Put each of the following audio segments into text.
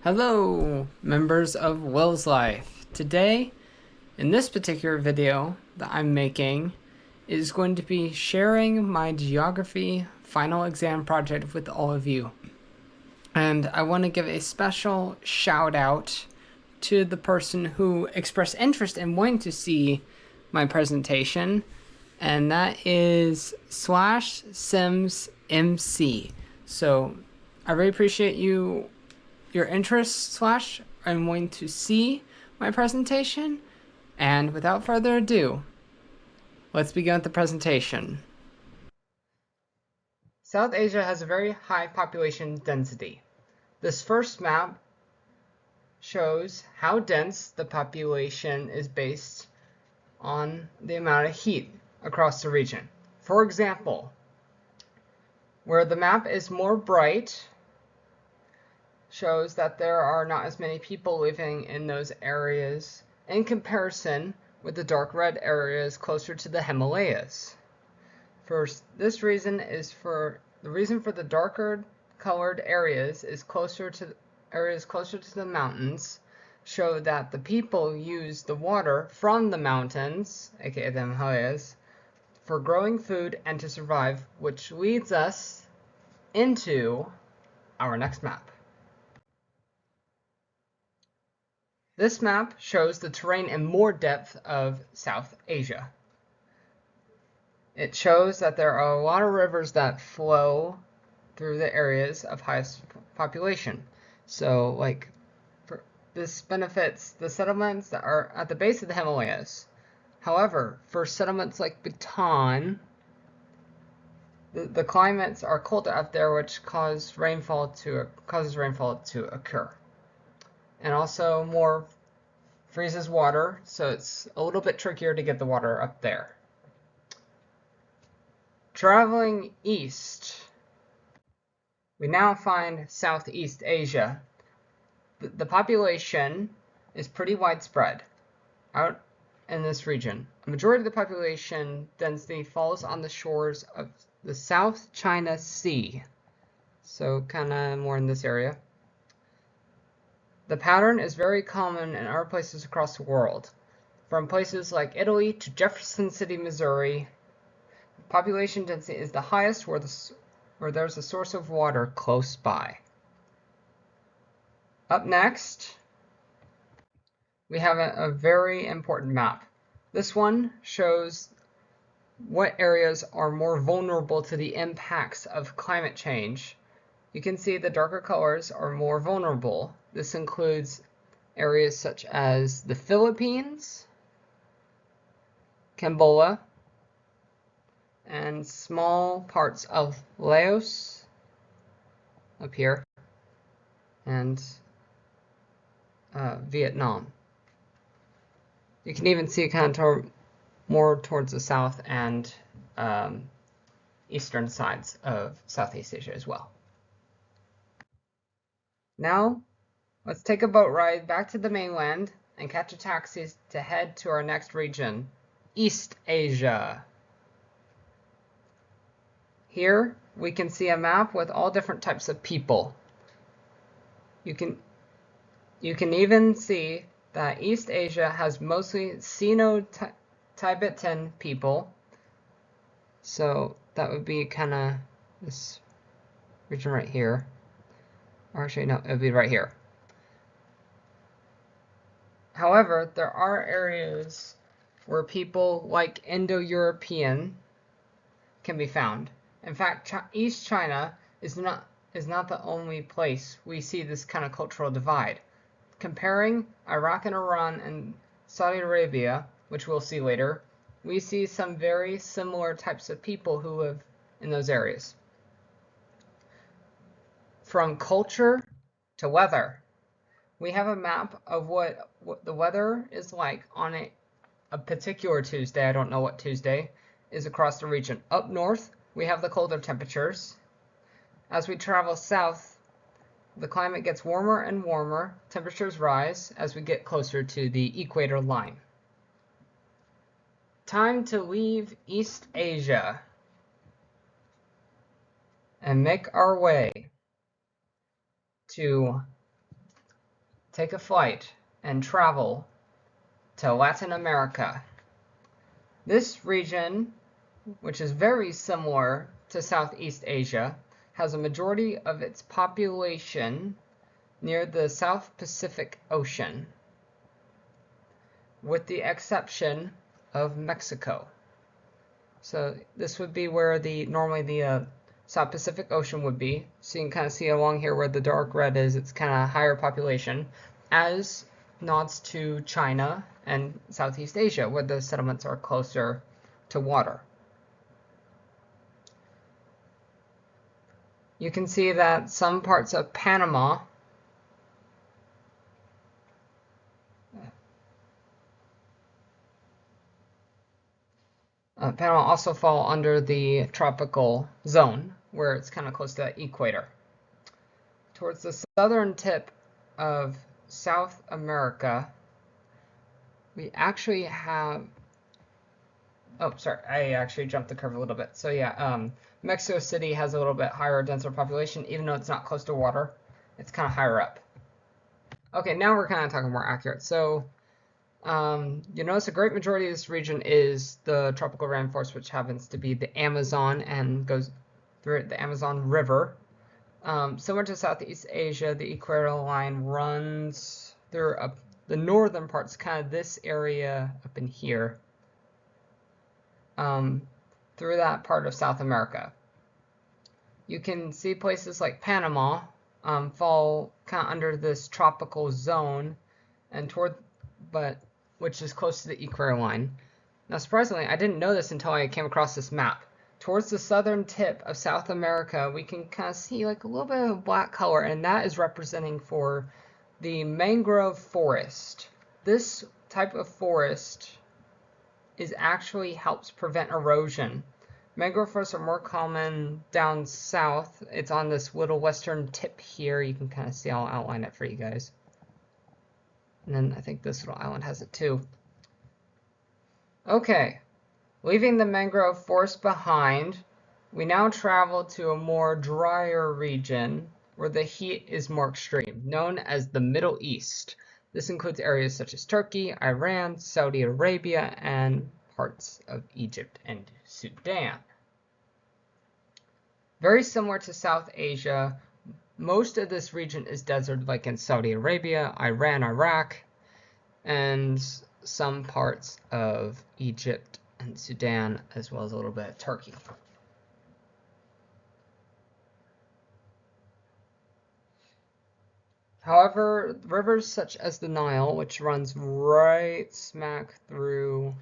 Hello, members of Will's Life. Today, in this particular video that I'm making, is going to be sharing my geography final exam project with all of you. And I want to give a special shout out to the person who expressed interest in wanting to see my presentation, and that is /SimsMC. So I really appreciate your interest and wanting to see my presentation. And without further ado, let's begin with the presentation. South Asia has a very high population density. This first map shows how dense the population is based on the amount of heat across the region. For example, where the map is more bright shows that there are not as many people living in those areas in comparison with the dark red areas closer to the Himalayas. The reason for the darker colored areas is closer to the mountains, show that the people use the water from the mountains, aka the Himalayas, for growing food and to survive, which leads us into our next map. This map shows the terrain in more depth of South Asia. It shows that there are a lot of rivers that flow through the areas of highest population. So, this benefits the settlements that are at the base of the Himalayas. However, for settlements like Bhutan, the climates are colder up there, which causes rainfall to occur. And also more freezes water, so it's a little bit trickier to get the water up there. Traveling east, we now find Southeast Asia. The population is pretty widespread out in this region. A majority of the population density falls on the shores of the South China Sea, so kind of more in this area. The pattern is very common in other places across the world. From places like Italy to Jefferson City, Missouri, population density is the highest where there's a source of water close by. Up next, we have a very important map. This one shows what areas are more vulnerable to the impacts of climate change. You can see the darker colors are more vulnerable. This includes areas such as the Philippines, Cambodia, and small parts of Laos up here, and Vietnam. You can even see kind of more towards the south and eastern sides of Southeast Asia as well. Now, let's take a boat ride back to the mainland and catch a taxi to head to our next region, East Asia. Here, we can see a map with all different types of people. You can even see that East Asia has mostly Sino-Tibetan people. So that would be kind of this region right here. Or actually, no, it would be right here. However, there are areas where people like Indo-European can be found. In fact, East China is not the only place we see this kind of cultural divide. Comparing Iraq and Iran and Saudi Arabia, which we'll see later, we see some very similar types of people who live in those areas. From culture to weather, we have a map of what the weather is like on a particular Tuesday. I don't know what Tuesday is across the region. Up north, we have the colder temperatures. As we travel south, the climate gets warmer and warmer. Temperatures rise as we get closer to the equator line. Time to leave East Asia and make our way to take a flight and travel to Latin America. This region, which is very similar to Southeast Asia, has a majority of its population near the South Pacific Ocean, with the exception of Mexico. So this would be where normally the South Pacific Ocean would be. So you can kind of see along here where the dark red is, it's kind of higher population, as nods to China and Southeast Asia, where the settlements are closer to water. You can see that some parts of Panama also fall under the tropical zone, where it's kind of close to the equator. Towards the southern tip of South America, we actually have, oh, sorry, I actually jumped the curve a little bit. So yeah, Mexico City has a little bit higher, denser population, even though it's not close to water. It's kind of higher up. Okay, now we're kind of talking more accurate. So you notice a great majority of this region is the tropical rainforest, which happens to be the Amazon and goes through the Amazon River. Similar to Southeast Asia, the equatorial line runs through the northern parts, kind of this area up in here, through that part of South America. You can see places like Panama fall kind of under this tropical zone, and which is close to the equatorial line. Now, surprisingly, I didn't know this until I came across this map. Towards the southern tip of South America, we can kind of see like a little bit of black color, and that is representing for the mangrove forest. This type of forest actually helps prevent erosion. Mangrove forests are more common down south. It's on this little western tip here. You can kind of see, I'll outline it for you guys. And then I think this little island has it too. Okay, leaving the mangrove forest behind, we now travel to a more drier region where the heat is more extreme, known as the Middle East. This includes areas such as Turkey, Iran, Saudi Arabia, and parts of Egypt and Sudan. Very similar to South Asia, most of this region is desert, like in Saudi Arabia, Iran, Iraq, and some parts of Egypt and Sudan, as well as a little bit of Turkey. However, rivers such as the Nile, which runs right smack through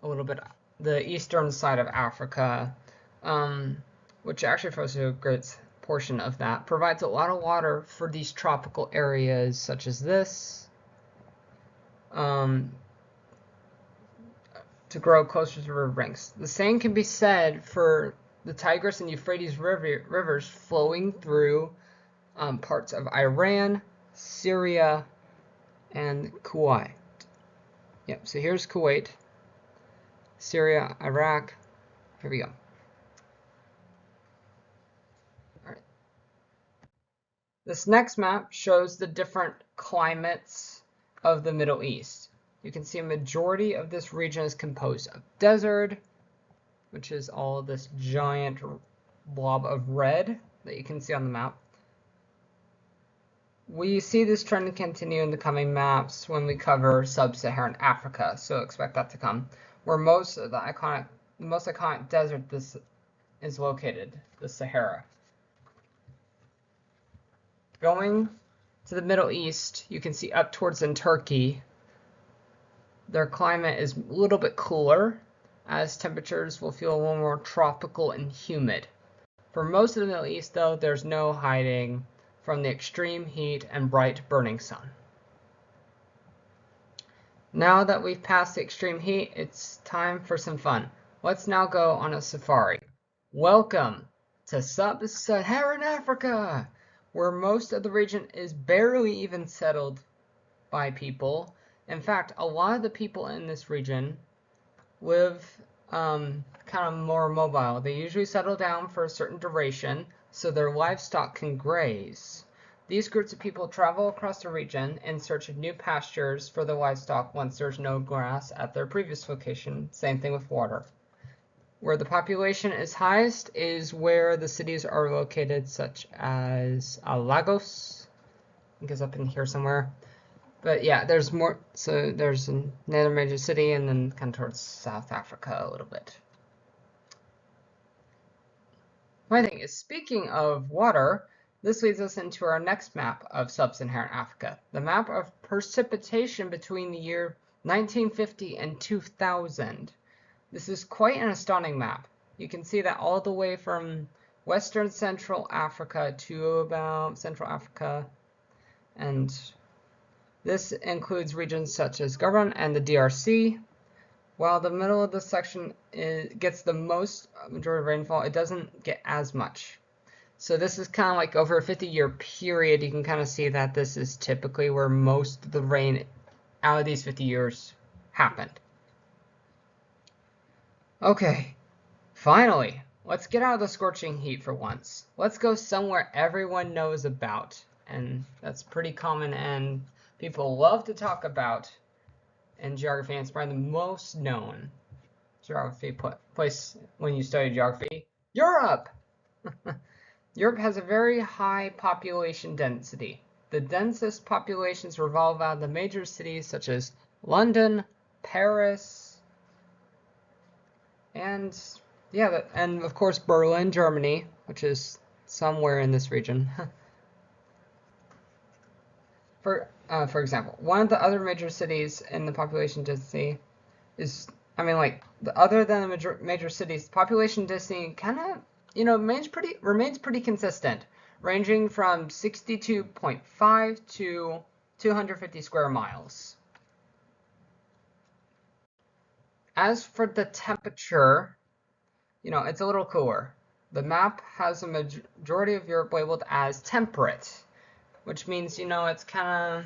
a little bit the eastern side of Africa, which actually flows through a great portion of that, provides a lot of water for these tropical areas such as this, to grow closer to river banks. The same can be said for the Tigris and Euphrates rivers flowing through parts of Iran, Syria, and Kuwait. Yep, so here's Kuwait, Syria, Iraq. Here we go. All right. This next map shows the different climates of the Middle East. You can see a majority of this region is composed of desert, which is all this giant blob of red that you can see on the map. We see this trend continue in the coming maps when we cover sub-Saharan Africa, so expect that to come, where most of the most iconic desert this is located, the Sahara. Going to the Middle East, you can see up towards in Turkey, their climate is a little bit cooler, as temperatures will feel a little more tropical and humid. For most of the Middle East, though, there's no hiding from the extreme heat and bright burning sun. Now that we've passed the extreme heat, it's time for some fun. Let's now go on a safari. Welcome to sub-Saharan Africa, where most of the region is barely even settled by people. In fact, a lot of the people in this region live kind of more mobile. They usually settle down for a certain duration so their livestock can graze. These groups of people travel across the region in search of new pastures for the livestock once there's no grass at their previous location. Same thing with water. Where the population is highest is where the cities are located, such as Lagos. I think it's up in here somewhere. But yeah, there's more. So there's another major city, and then kind of towards South Africa a little bit. My thing is, speaking of water, this leads us into our next map of sub-Saharan Africa, the map of precipitation between the year 1950 and 2000. This is quite an astounding map. You can see that all the way from Western Central Africa to about Central Africa, and this includes regions such as Gabon and the DRC. While the middle of this section gets the most majority of rainfall, it doesn't get as much. So this is kind of like over a 50-year period. You can kind of see that this is typically where most of the rain out of these 50 years happened. Okay, finally, let's get out of the scorching heat for once. Let's go somewhere everyone knows about, and that's pretty common and people love to talk about in geography, and it's probably the most known geography place when you study geography. Europe! Europe has a very high population density. The densest populations revolve around the major cities such as London, Paris, and yeah, and of course Berlin, Germany, which is somewhere in this region. For example, one of the other major cities in the population density is, other than the major cities, population density kind of, remains pretty consistent, ranging from 62.5 to 250 square miles. As for the temperature, it's a little cooler. The map has a majority of Europe labeled as temperate, which means, it's kind of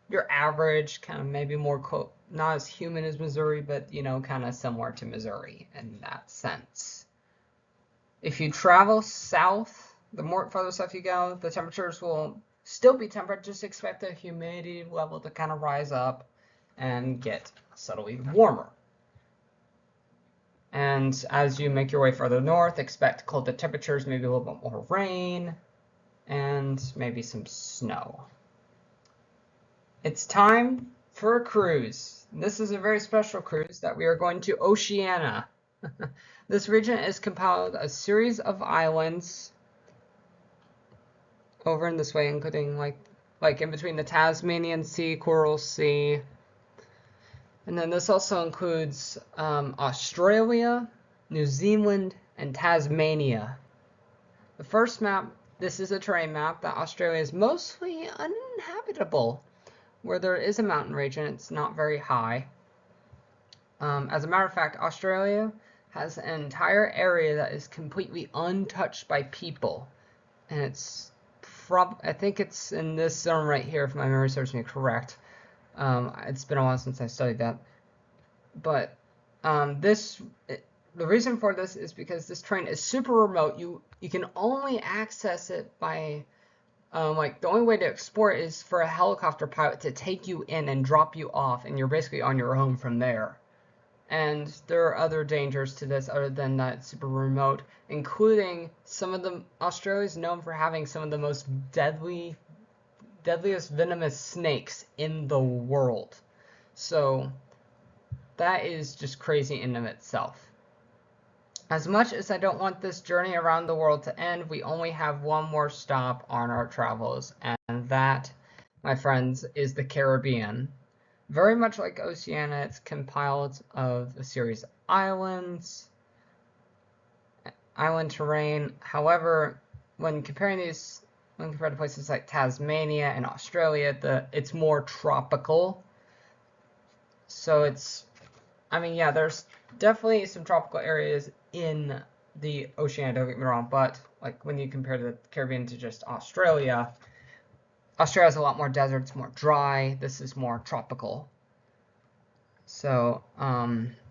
your average, kind of maybe more not as humid as Missouri, but, kind of similar to Missouri in that sense. If you travel south, the more further south you go, the temperatures will still be temperate. Just expect the humidity level to kind of rise up and get subtly warmer. And as you make your way further north, expect colder temperatures, maybe a little bit more rain, and maybe some snow. It's time for a cruise. This is a very special cruise that we are going to Oceanana. This region is compiled of a series of islands over in this way, including like in between the Tasmanian Sea, Coral Sea. And then this also includes Australia, New Zealand, and Tasmania. The first map, this is a terrain map that Australia is mostly uninhabitable. Where there is a mountain region, it's not very high. As a matter of fact, Australia has an entire area that is completely untouched by people. And it's I think it's in this zone right here, if my memory serves me correct. It's been a while since I studied that. But the reason for this is because this terrain is super remote. You can only access it by the only way to explore it is for a helicopter pilot to take you in and drop you off, and you're basically on your own from there. And there are other dangers to this other than that it's super remote, including Australia is known for having some of the most deadliest venomous snakes in the world. So that is just crazy in and of itself. As much as I don't want this journey around the world to end, we only have one more stop on our travels, and that, my friends, is the Caribbean. Very much like Oceania, it's compiled of a series of islands, island terrain. However, when compared to places like Tasmania and Australia, it's more tropical. So there's definitely some tropical areas in the Oceania, don't get me wrong, but like when you compare the Caribbean to just Australia has a lot more deserts, more dry. This is more tropical. So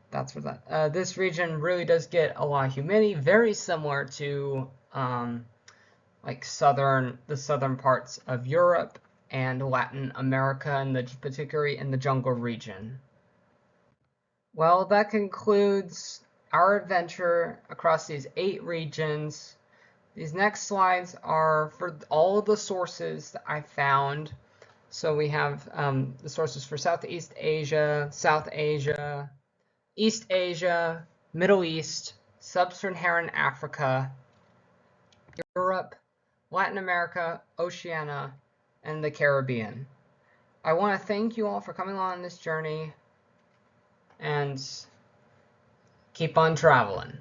that's for that. This region really does get a lot of humidity, very similar to like the southern parts of Europe and Latin America, and particularly in the jungle region. Well, that concludes our adventure across these 8 regions. These next slides are for all of the sources that I found. So we have the sources for Southeast Asia, South Asia, East Asia, Middle East, Sub-Saharan Africa, Europe, Latin America, Oceania, and the Caribbean. I want to thank you all for coming on this journey, and keep on traveling.